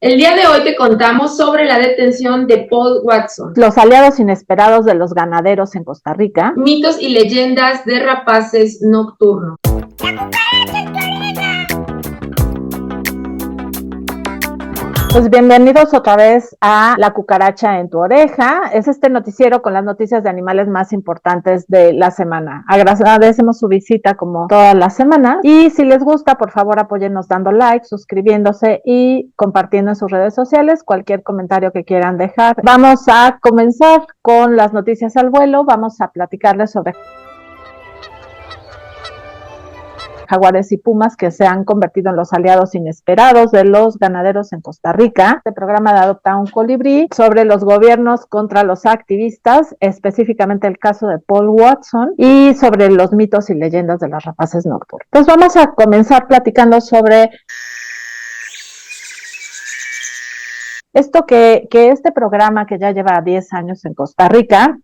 El día de hoy te contamos sobre la detención de Paul Watson, los aliados inesperados de los ganaderos en Costa Rica, mitos y leyendas de rapaces nocturnos. Pues bienvenidos otra vez a La Cucaracha en tu Oreja. Es este noticiero con las noticias de animales más importantes de la semana. Agradecemos su visita como todas las semanas. Y si les gusta, por favor apóyennos dando like, suscribiéndose y compartiendo en sus redes sociales cualquier comentario que quieran dejar. Vamos a comenzar con las noticias al vuelo. Vamos a platicarles sobre jaguares y pumas que se han convertido en los aliados inesperados de los ganaderos en Costa Rica. Este programa de Adopta un Colibrí sobre los gobiernos contra los activistas, específicamente el caso de Paul Watson y sobre los mitos y leyendas de las rapaces nocturnas. Entonces vamos a comenzar platicando sobre esto que este programa que ya lleva 10 años en Costa Rica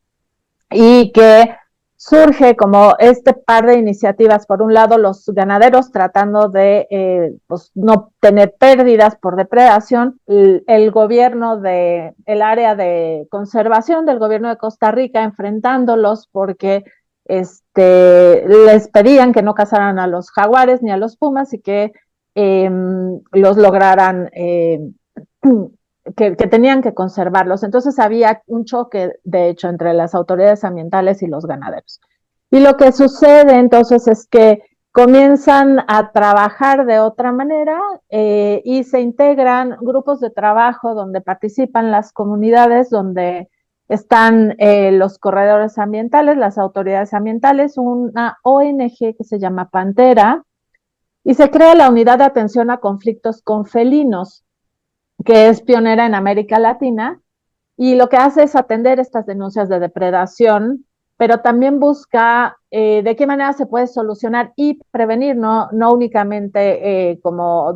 y que surge como este par de iniciativas. Por un lado, los ganaderos tratando de pues no tener pérdidas por depredación. El gobierno el área de conservación del gobierno de Costa Rica enfrentándolos porque les pedían que no cazaran a los jaguares ni a los pumas y que los lograran que tenían que conservarlos. Entonces había un choque, de hecho, entre las autoridades ambientales y los ganaderos. Y lo que sucede entonces es que comienzan a trabajar de otra manera y se integran grupos de trabajo donde participan las comunidades, donde están los corredores ambientales, las autoridades ambientales, una ONG que se llama Pantera, y se crea la Unidad de Atención a Conflictos con Felinos, que es pionera en América Latina, y lo que hace es atender estas denuncias de depredación, pero también busca de qué manera se puede solucionar y prevenir, no únicamente como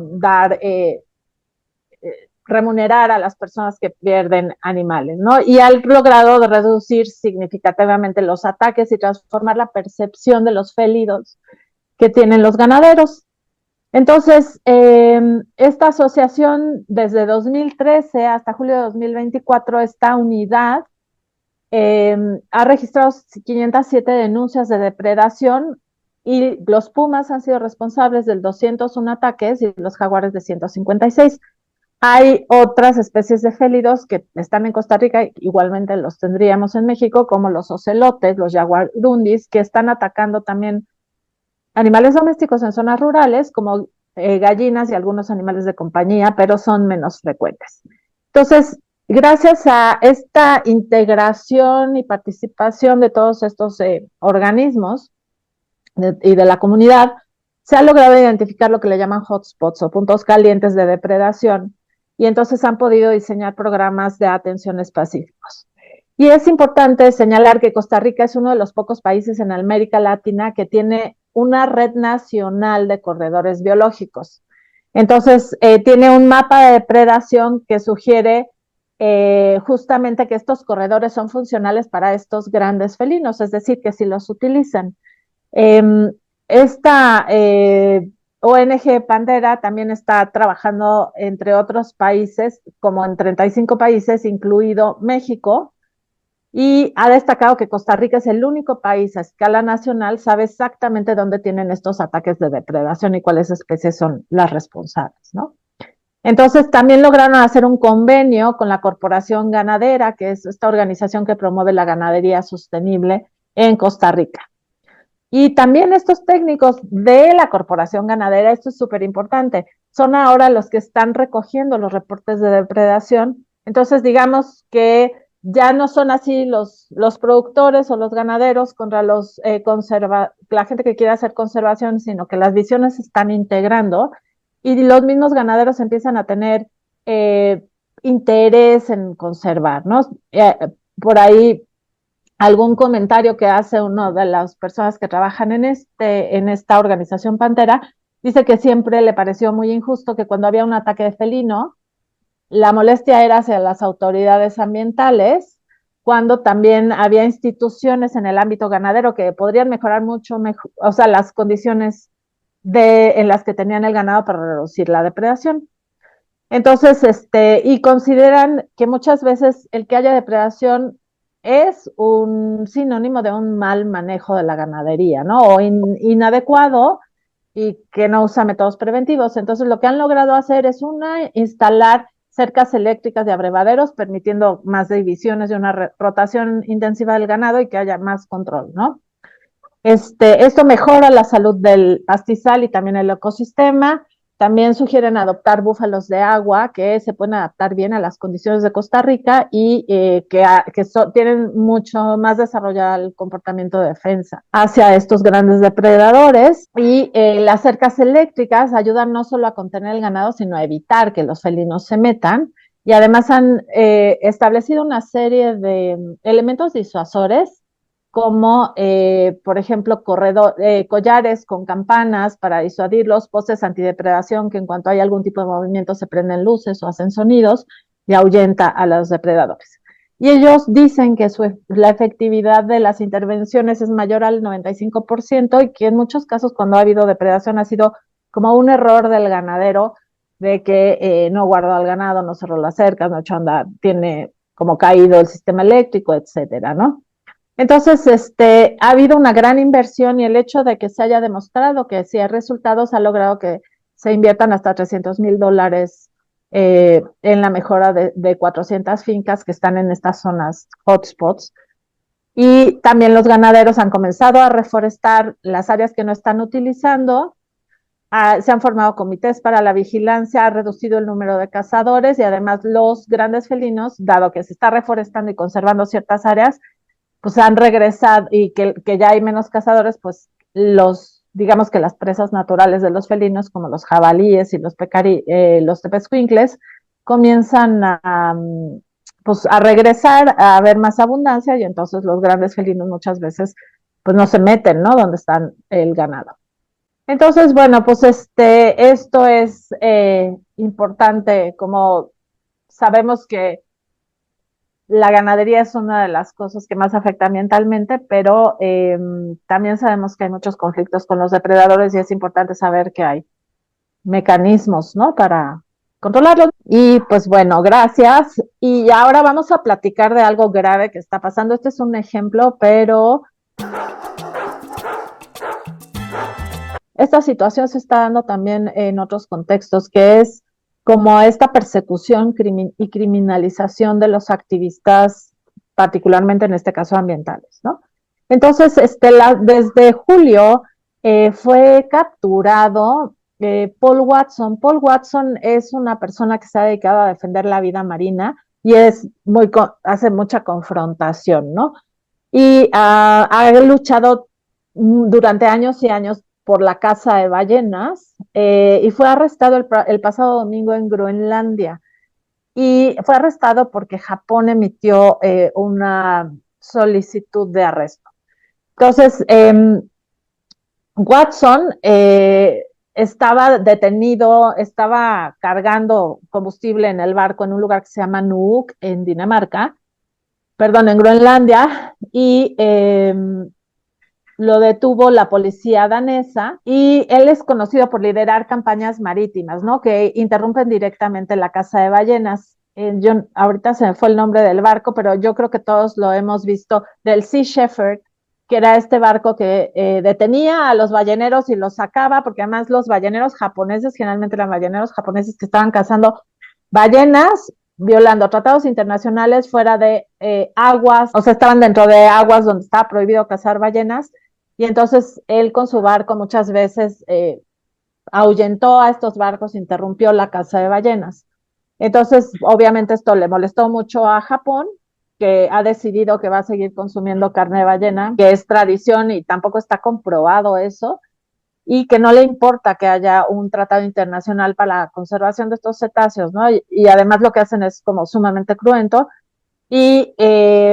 remunerar a las personas que pierden animales, ¿no? Y ha logrado reducir significativamente los ataques y transformar la percepción de los félidos que tienen los ganaderos. Entonces, esta asociación desde 2013 hasta julio de 2024, esta unidad ha registrado 507 denuncias de depredación y los pumas han sido responsables del 201 ataques y los jaguares de 156. Hay otras especies de félidos que están en Costa Rica, igualmente los tendríamos en México, como los ocelotes, los jaguarundis, que están atacando también animales domésticos en zonas rurales, como gallinas y algunos animales de compañía, pero son menos frecuentes. Entonces, gracias a esta integración y participación de todos estos organismos y de la comunidad, se ha logrado identificar lo que le llaman hotspots o puntos calientes de depredación, y entonces han podido diseñar programas de atención específicos. Y es importante señalar que Costa Rica es uno de los pocos países en América Latina que tiene una red nacional de corredores biológicos. Entonces, tiene un mapa de depredación que sugiere justamente que estos corredores son funcionales para estos grandes felinos, es decir, que si los utilizan. Esta ONG Pantera también está trabajando entre otros países, como en 35 países, incluido México, y ha destacado que Costa Rica es el único país a escala nacional, sabe exactamente dónde tienen estos ataques de depredación y cuáles especies son las responsables, ¿no? Entonces también lograron hacer un convenio con la Corporación Ganadera, que es esta organización que promueve la ganadería sostenible en Costa Rica. Y también estos técnicos de la Corporación Ganadera, esto es súper importante, son ahora los que están recogiendo los reportes de depredación. Entonces, digamos que ya no son así los productores o los ganaderos contra la gente que quiere hacer conservación, sino que las visiones se están integrando y los mismos ganaderos empiezan a tener interés en conservar, ¿no? Por ahí algún comentario que hace una de las personas que trabajan en esta organización Pantera, dice que siempre le pareció muy injusto que cuando había un ataque de felino, la molestia era hacia las autoridades ambientales, cuando también había instituciones en el ámbito ganadero que podrían mejorar mucho, o sea, las condiciones en las que tenían el ganado para reducir la depredación. Entonces, y consideran que muchas veces el que haya depredación es un sinónimo de un mal manejo de la ganadería, ¿no? O inadecuado y que no usa métodos preventivos. Entonces, lo que han logrado hacer es instalar cercas eléctricas de abrevaderos, permitiendo más divisiones y una rotación intensiva del ganado y que haya más control, ¿no? Esto mejora la salud del pastizal y también el ecosistema. También sugieren adoptar búfalos de agua que se pueden adaptar bien a las condiciones de Costa Rica y tienen mucho más desarrollado el comportamiento de defensa hacia estos grandes depredadores. Y las cercas eléctricas ayudan no solo a contener el ganado, sino a evitar que los felinos se metan. Y además han establecido una serie de elementos disuasores como por ejemplo collares con campanas para disuadirlos, postes antidepredación que en cuanto hay algún tipo de movimiento se prenden luces o hacen sonidos y ahuyenta a los depredadores. Y ellos dicen que la efectividad de las intervenciones es mayor al 95% y que en muchos casos cuando ha habido depredación ha sido como un error del ganadero de que no guardó al ganado, no cerró las cercas, no echó a andar, tiene como caído el sistema eléctrico, etcétera, ¿no? Entonces, ha habido una gran inversión y el hecho de que se haya demostrado que si hay resultados ha logrado que se inviertan hasta $300,000 en la mejora de 400 fincas que están en estas zonas hotspots. Y también los ganaderos han comenzado a reforestar las áreas que no están utilizando. Se han formado comités para la vigilancia, ha reducido el número de cazadores y además los grandes felinos, dado que se está reforestando y conservando ciertas áreas, pues han regresado y que ya hay menos cazadores, pues digamos que las presas naturales de los felinos, como los jabalíes y los tepezcuincles, comienzan pues a regresar, a haber más abundancia y entonces los grandes felinos muchas veces pues no se meten, ¿no? Donde están el ganado. Entonces, bueno, pues esto es importante, como sabemos que la ganadería es una de las cosas que más afecta ambientalmente, pero también sabemos que hay muchos conflictos con los depredadores y es importante saber que hay mecanismos, ¿no? Para controlarlos. Y pues bueno, gracias. Y ahora vamos a platicar de algo grave que está pasando. Este es un ejemplo, pero esta situación se está dando también en otros contextos, que es como esta persecución y criminalización de los activistas, particularmente en este caso ambientales, ¿no? Entonces, desde julio fue capturado Paul Watson. Paul Watson es una persona que se ha dedicado a defender la vida marina y hace mucha confrontación, ¿no? Y ha luchado durante años y años por la caza de ballenas y fue arrestado el pasado domingo en Groenlandia. Y fue arrestado porque Japón emitió una solicitud de arresto. Entonces, Watson estaba detenido, estaba cargando combustible en el barco en un lugar que se llama Nuuk, en en Groenlandia, y lo detuvo la policía danesa y él es conocido por liderar campañas marítimas, ¿no? Que interrumpen directamente la caza de ballenas. Ahorita se me fue el nombre del barco, pero yo creo que todos lo hemos visto, del Sea Shepherd, que era este barco que detenía a los balleneros y los sacaba, porque además los balleneros japoneses, generalmente eran balleneros japoneses que estaban cazando ballenas, violando tratados internacionales fuera de aguas, o sea, estaban dentro de aguas donde estaba prohibido cazar ballenas, y entonces él con su barco muchas veces ahuyentó a estos barcos, interrumpió la caza de ballenas. Entonces, obviamente esto le molestó mucho a Japón, que ha decidido que va a seguir consumiendo carne de ballena, que es tradición y tampoco está comprobado eso, y que no le importa que haya un tratado internacional para la conservación de estos cetáceos, ¿no? Y además lo que hacen es como sumamente cruento. Y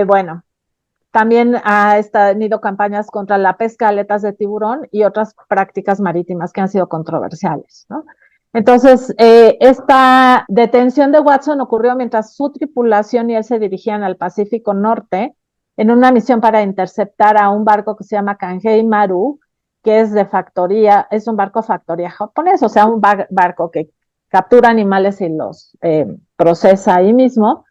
bueno, también ha tenido campañas contra la pesca de aletas de tiburón y otras prácticas marítimas que han sido controversiales, ¿no? Entonces, esta detención de Watson ocurrió mientras su tripulación y él se dirigían al Pacífico Norte en una misión para interceptar a un barco que se llama Kanhei Maru, que es de factoría, es un barco factoría japonés, o sea, un barco que captura animales y los procesa ahí mismo.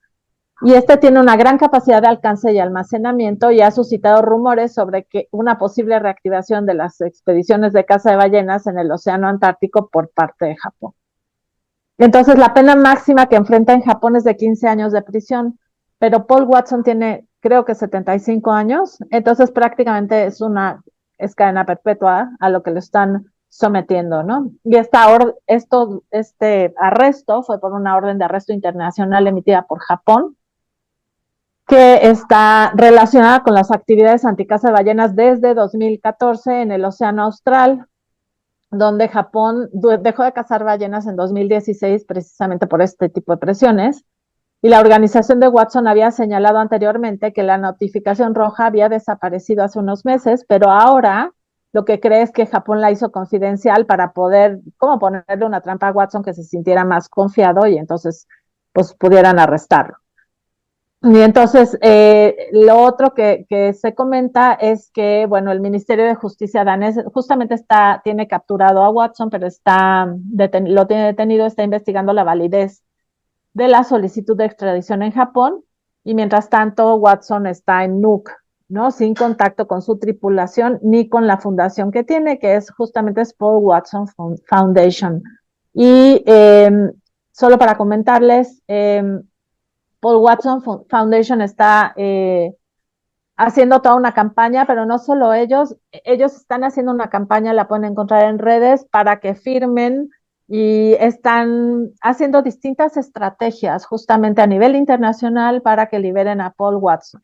Y este tiene una gran capacidad de alcance y almacenamiento y ha suscitado rumores sobre que una posible reactivación de las expediciones de caza de ballenas en el Océano Antártico por parte de Japón. Entonces, la pena máxima que enfrenta en Japón es de 15 años de prisión, pero Paul Watson tiene, creo que 75 años, entonces prácticamente es cadena perpetua a lo que lo están sometiendo, ¿no? Y este arresto fue por una orden de arresto internacional emitida por Japón, que está relacionada con las actividades anticaza de ballenas desde 2014 en el Océano Austral, donde Japón dejó de cazar ballenas en 2016 precisamente por este tipo de presiones. Y la organización de Watson había señalado anteriormente que la notificación roja había desaparecido hace unos meses, pero ahora lo que cree es que Japón la hizo confidencial para poder, como ponerle una trampa a Watson que se sintiera más confiado y entonces pues pudieran arrestarlo. Y entonces, lo otro que se comenta es que, bueno, el Ministerio de Justicia danés justamente tiene capturado a Watson, pero lo tiene detenido, está investigando la validez de la solicitud de extradición en Japón, y mientras tanto Watson está en Nuuk, ¿no? Sin contacto con su tripulación ni con la fundación que tiene, que es justamente Paul Watson Foundation. Y solo para comentarles, Paul Watson Foundation está haciendo toda una campaña, pero no solo ellos están haciendo una campaña, la pueden encontrar en redes, para que firmen, y están haciendo distintas estrategias justamente a nivel internacional para que liberen a Paul Watson.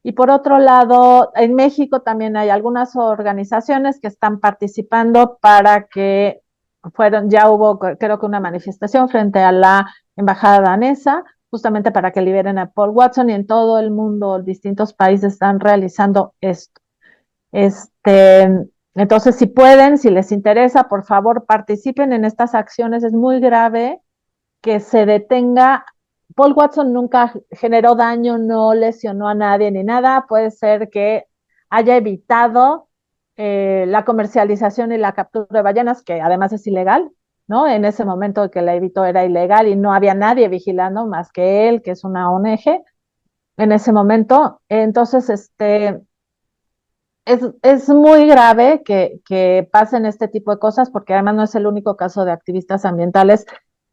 Y por otro lado, en México también hay algunas organizaciones que están participando para que ya hubo, creo que una manifestación frente a la embajada danesa, justamente para que liberen a Paul Watson, y en todo el mundo distintos países están realizando esto. Entonces, si pueden, si les interesa, por favor, participen en estas acciones. Es muy grave que se detenga. Paul Watson nunca generó daño, no lesionó a nadie ni nada. Puede ser que haya evitado la comercialización y la captura de ballenas, que además es ilegal, ¿no? En ese momento que la evitó era ilegal y no había nadie vigilando más que él, que es una ONG, en ese momento. Entonces, es muy grave que pasen este tipo de cosas, porque además no es el único caso de activistas ambientales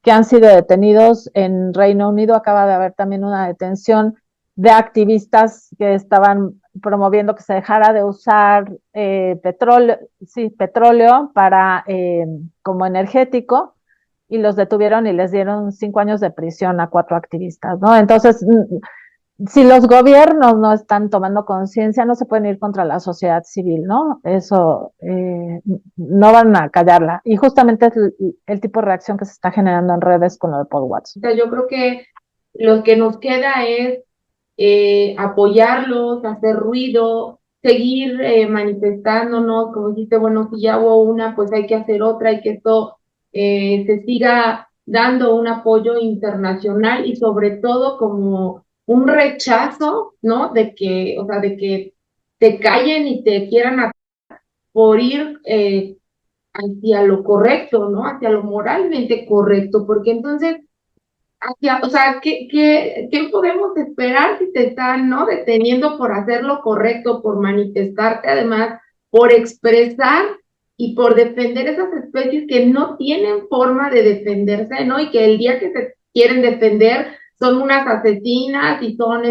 que han sido detenidos. En Reino Unido acaba de haber también una detención de activistas que estaban promoviendo que se dejara de usar petróleo para como energético, y los detuvieron y les dieron 5 años de prisión a 4 activistas, ¿no? Entonces, si los gobiernos no están tomando conciencia, no se pueden ir contra la sociedad civil, ¿no? Eso no van a callarla. Y justamente es el tipo de reacción que se está generando en redes con lo de Paul Watson. O sea, yo creo que lo que nos queda es apoyarlos, hacer ruido, seguir manifestándonos, como dijiste, bueno, si ya hubo una, pues hay que hacer otra, y que esto se siga dando un apoyo internacional, y sobre todo como un rechazo, ¿no? O sea, de que te callen y te quieran por ir hacia lo correcto, ¿no? Hacia lo moralmente correcto, porque entonces o sea, ¿qué podemos esperar si te están, ¿no? deteniendo por hacer lo correcto, por manifestarte, además, por expresar y por defender esas especies que no tienen forma de defenderse, ¿no? Y que el día que se quieren defender son unas asesinas y son,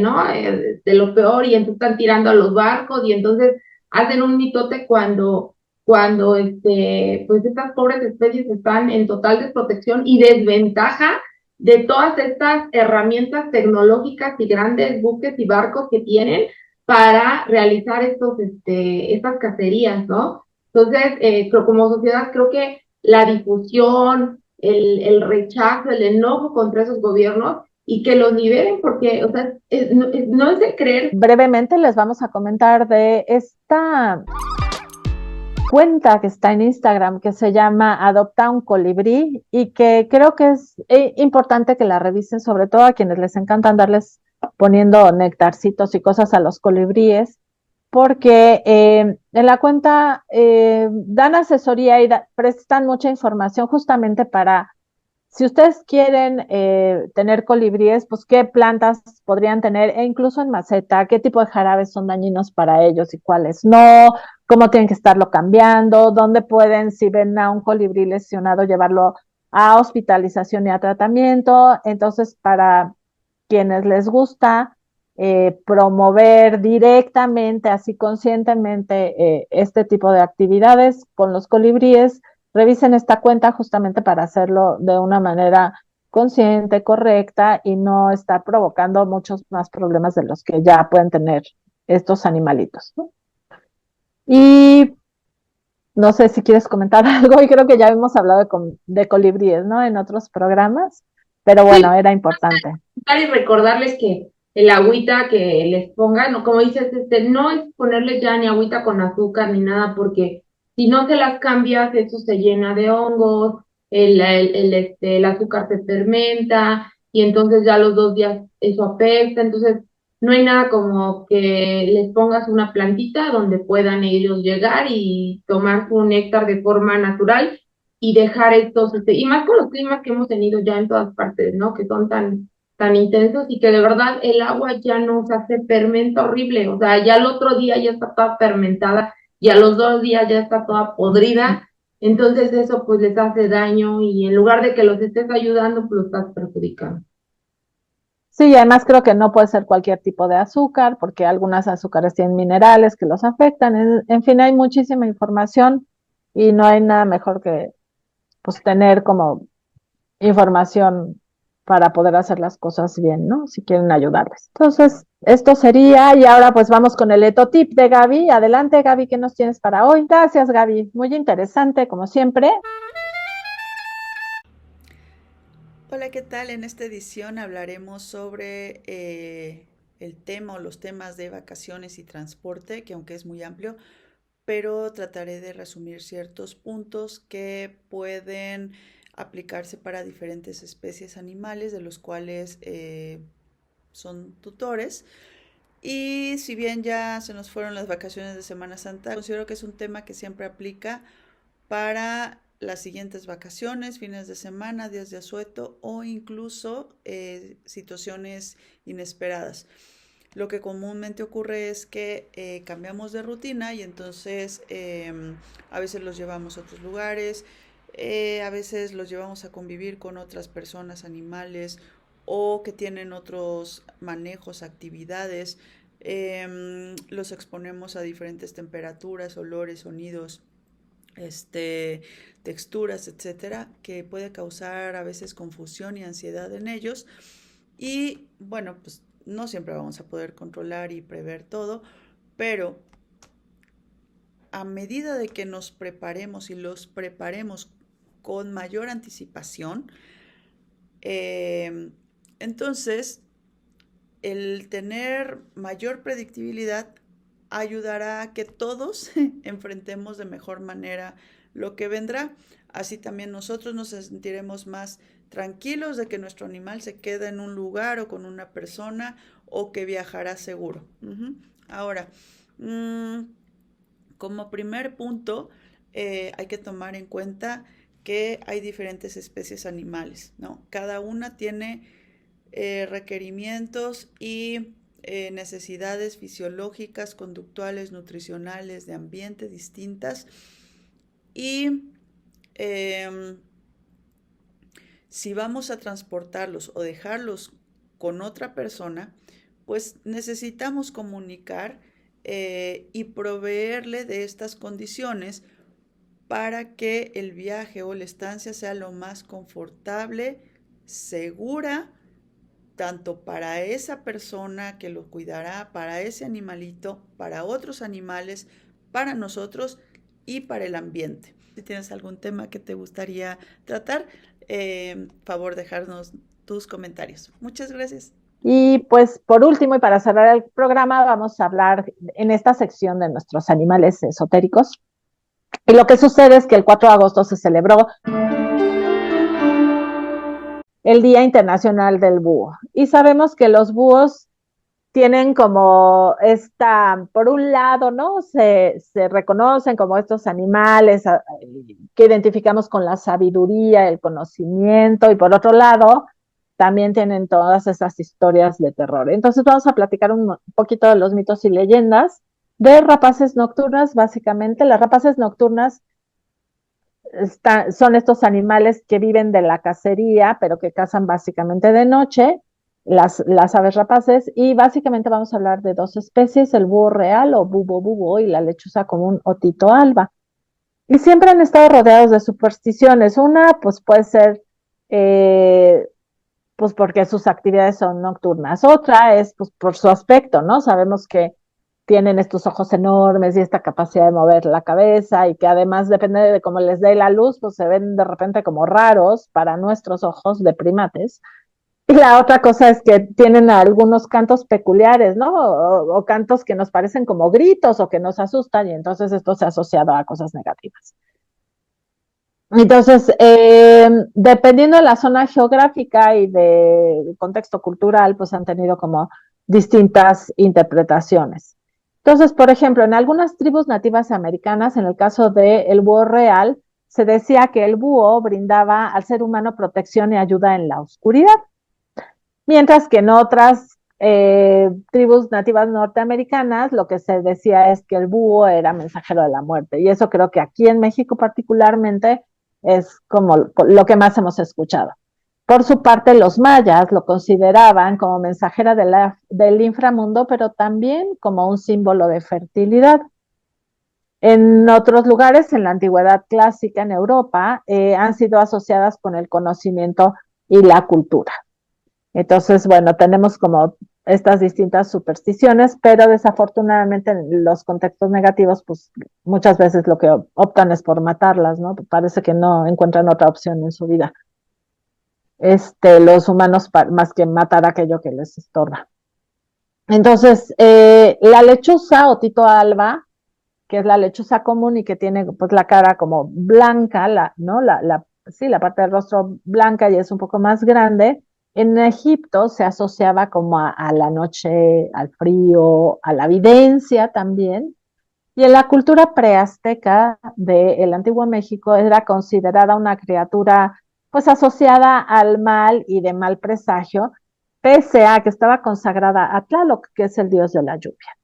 ¿no? De lo peor, y entonces están tirando a los barcos, y entonces hacen un mitote cuando, pues estas pobres especies están en total desprotección y desventaja de todas estas herramientas tecnológicas y grandes buques y barcos que tienen para realizar estas cacerías, ¿no? Entonces, como sociedad, creo que la difusión, el rechazo, el enojo contra esos gobiernos, y que los liberen, porque, o sea, no es de creer. Brevemente les vamos a comentar de esta cuenta que está en Instagram que se llama Adopta un Colibrí, y que creo que es importante que la revisen, sobre todo a quienes les encanta andarles poniendo nectarcitos y cosas a los colibríes, porque en la cuenta dan asesoría y prestan mucha información justamente para Si ustedes quieren tener colibríes, pues qué plantas podrían tener, e incluso en maceta, qué tipo de jarabes son dañinos para ellos y cuáles no, cómo tienen que estarlo cambiando, dónde pueden, si ven a un colibrí lesionado, llevarlo a hospitalización y a tratamiento. Entonces, para quienes les gusta promover directamente, así conscientemente, este tipo de actividades con los colibríes, revisen esta cuenta justamente para hacerlo de una manera consciente, correcta y no estar provocando muchos más problemas de los que ya pueden tener estos animalitos, ¿no? Y no sé si quieres comentar algo, y creo que ya hemos hablado de colibríes, ¿no? En otros programas, pero bueno, Sí, era importante. y recordarles que el agüita que les pongan, o como dices, no es ponerles ya ni agüita con azúcar ni nada, porque si no se las cambias, eso se llena de hongos, el azúcar se fermenta, y entonces ya los 2 días eso afecta, entonces no hay nada como que les pongas una plantita donde puedan ellos llegar y tomar su néctar de forma natural y dejar estos, y más con los climas que hemos tenido ya en todas partes, ¿no? Que son tan intensos y que de verdad el agua ya no se hace fermenta horrible, o sea, ya el otro día ya está toda fermentada y a los 2 días ya está toda podrida, entonces eso pues les hace daño y en lugar de que los estés ayudando, pues los estás perjudicando. Sí, y además creo que no puede ser cualquier tipo de azúcar, porque algunas azúcares tienen minerales que los afectan. En fin, hay muchísima información y no hay nada mejor que pues tener como información para poder hacer las cosas bien, ¿no? Si quieren ayudarles. Entonces, esto sería, y ahora pues vamos con el etotip de Gaby. Adelante, Gaby, ¿qué nos tienes para hoy? Gracias, Gaby. Muy interesante, como siempre. Hola, ¿qué tal? En esta edición hablaremos sobre el tema o los temas de vacaciones y transporte, que aunque es muy amplio, pero trataré de resumir ciertos puntos que pueden aplicarse para diferentes especies animales, de los cuales son tutores. Y si bien ya se nos fueron las vacaciones de Semana Santa, considero que es un tema que siempre aplica para las siguientes vacaciones, fines de semana, días de asueto o incluso situaciones inesperadas. Lo que comúnmente ocurre es que cambiamos de rutina y entonces a veces los llevamos a otros lugares, a veces los llevamos a convivir con otras personas, animales o que tienen otros manejos, actividades. Los exponemos a diferentes temperaturas, olores, sonidos, texturas, etcétera, que puede causar a veces confusión y ansiedad en ellos. Y bueno, pues no siempre vamos a poder controlar y prever todo, pero a medida de que nos preparemos y los preparemos con mayor anticipación, entonces el tener mayor predictibilidad ayudará a que todos enfrentemos de mejor manera lo que vendrá. Así también nosotros nos sentiremos más tranquilos de que nuestro animal se queda en un lugar o con una persona o que viajará seguro. Ahora, como primer punto, hay que tomar en cuenta que hay diferentes especies animales, ¿no? Cada una tiene requerimientos y necesidades fisiológicas, conductuales, nutricionales, de ambiente distintas. Y si vamos a transportarlos o dejarlos con otra persona, pues necesitamos comunicar y proveerle de estas condiciones para que el viaje o la estancia sea lo más confortable, segura, tanto para esa persona que lo cuidará, para ese animalito, para otros animales, para nosotros y para el ambiente. Si tienes algún tema que te gustaría tratar, favor dejarnos tus comentarios. Muchas gracias. Y pues por último, y para cerrar el programa, vamos a hablar en esta sección de nuestros animales esotéricos. Y lo que sucede es que el 4 de agosto se celebró el Día Internacional del Búho. Y sabemos que los búhos tienen como por un lado, ¿no? Se reconocen como estos animales que identificamos con la sabiduría, el conocimiento, y por otro lado, también tienen todas esas historias de terror. Entonces vamos a platicar un poquito de los mitos y leyendas de rapaces nocturnas. Básicamente, las rapaces nocturnas son estos animales que viven de la cacería, pero que cazan básicamente de noche, las aves rapaces, y básicamente vamos a hablar de dos especies, el búho real o bubo bubo y la lechuza común o tito alba. Y siempre han estado rodeados de supersticiones. Una, pues puede ser, pues porque sus actividades son nocturnas. Otra es, pues por su aspecto, ¿no? Sabemos que tienen estos ojos enormes y esta capacidad de mover la cabeza y que además depende de cómo les dé la luz, pues se ven de repente como raros para nuestros ojos de primates. Y la otra cosa es que tienen algunos cantos peculiares, ¿no? O cantos que nos parecen como gritos o que nos asustan y entonces esto se ha asociado a cosas negativas. Entonces, dependiendo de la zona geográfica y del contexto cultural, pues han tenido como distintas interpretaciones. Entonces, por ejemplo, en algunas tribus nativas americanas, en el caso del búho real, se decía que el búho brindaba al ser humano protección y ayuda en la oscuridad, mientras que en otras tribus nativas norteamericanas lo que se decía es que el búho era mensajero de la muerte. Y eso creo que aquí en México particularmente es como lo que más hemos escuchado. Por su parte, los mayas lo consideraban como mensajera del inframundo, pero también como un símbolo de fertilidad. En otros lugares, en la antigüedad clásica en Europa, han sido asociadas con el conocimiento y la cultura. Entonces, bueno, tenemos como estas distintas supersticiones, pero desafortunadamente en los contextos negativos, pues muchas veces lo que optan es por matarlas, ¿no? Parece que no encuentran otra opción en su vida. Los humanos más que matar aquello que les estorba. Entonces, la lechuza o tito alba, que es la lechuza común y que tiene pues la cara como blanca, ¿no? Sí, la parte del rostro blanca y es un poco más grande. En Egipto se asociaba como a la noche, al frío, a la evidencia también. Y en la cultura preazteca del antiguo México era considerada una criatura pues asociada al mal y de mal presagio, pese a que estaba consagrada a Tlaloc, que es el dios de la lluvia.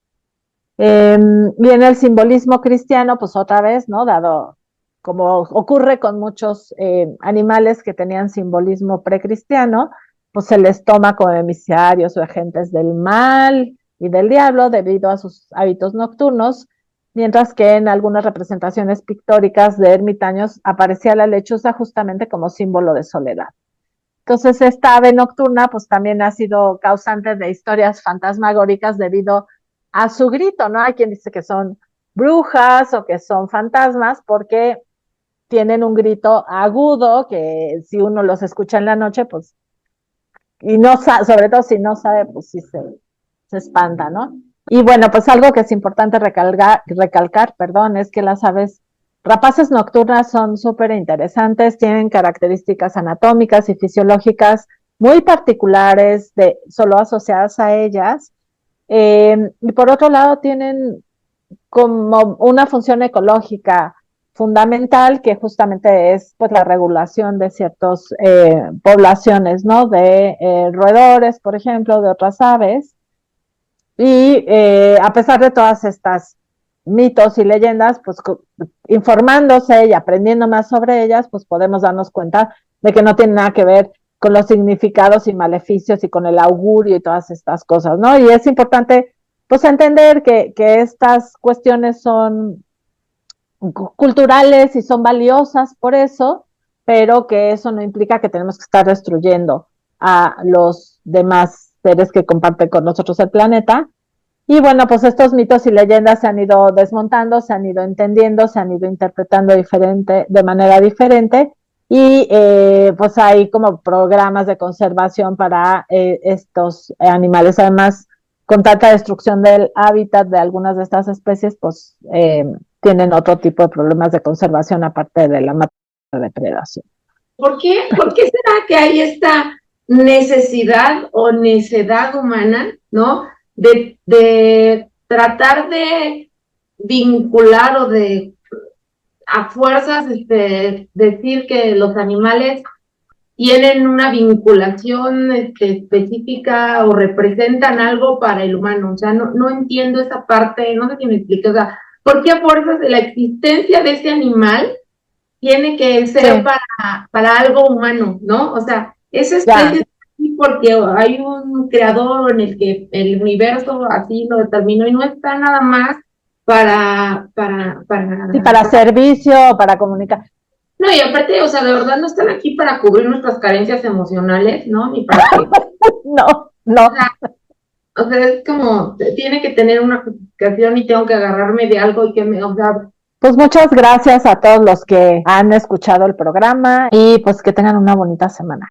Viene el simbolismo cristiano, pues otra vez, ¿no? Dado como ocurre con muchos animales que tenían simbolismo precristiano, pues se les toma como emisarios o agentes del mal y del diablo debido a sus hábitos nocturnos, mientras que en algunas representaciones pictóricas de ermitaños aparecía la lechuza justamente como símbolo de soledad. Entonces, esta ave nocturna, pues también ha sido causante de historias fantasmagóricas debido a su grito, ¿no? Hay quien dice que son brujas o que son fantasmas porque tienen un grito agudo que si uno los escucha en la noche, pues, y no sabe, sobre todo si no sabe, pues sí se espanta, ¿no? Y bueno, pues algo que es importante recalcar, perdón, es que las aves rapaces nocturnas son súper interesantes, tienen características anatómicas y fisiológicas muy particulares, solo asociadas a ellas. Y por otro lado, tienen como una función ecológica fundamental que justamente es pues la regulación de ciertas poblaciones, ¿no? De roedores, por ejemplo, de otras aves. Y a pesar de todas estas mitos y leyendas, pues informándose y aprendiendo más sobre ellas, pues podemos darnos cuenta de que no tiene nada que ver con los significados y maleficios y con el augurio y todas estas cosas, ¿no? Y es importante, pues, entender que estas cuestiones son culturales y son valiosas por eso, pero que eso no implica que tenemos que estar destruyendo a los demás seres que comparten con nosotros el planeta. Y bueno, pues estos mitos y leyendas se han ido desmontando, se han ido entendiendo, se han ido interpretando de manera diferente y pues hay como programas de conservación para estos animales. Además, con tanta destrucción del hábitat de algunas de estas especies, pues tienen otro tipo de problemas de conservación aparte de la depredación. ¿Por qué será que hay esta necesidad o necedad humana, ¿no? de tratar de vincular o de a fuerzas decir que los animales tienen una vinculación específica o representan algo para el humano. O sea, no entiendo esa parte, no sé si me explico. O sea, ¿por qué a fuerzas de la existencia de ese animal tiene que ser para algo humano, ¿no? O sea, esa especie es así porque hay un creador en el que el universo así lo determinó y no está nada más para servicio, para comunicar. No, y aparte, o sea, de verdad no están aquí para cubrir nuestras carencias emocionales, ¿no? Ni para que... No. O sea, es como, tiene que tener una justificación y tengo que agarrarme de algo y que o sea... Pues muchas gracias a todos los que han escuchado el programa y pues que tengan una bonita semana.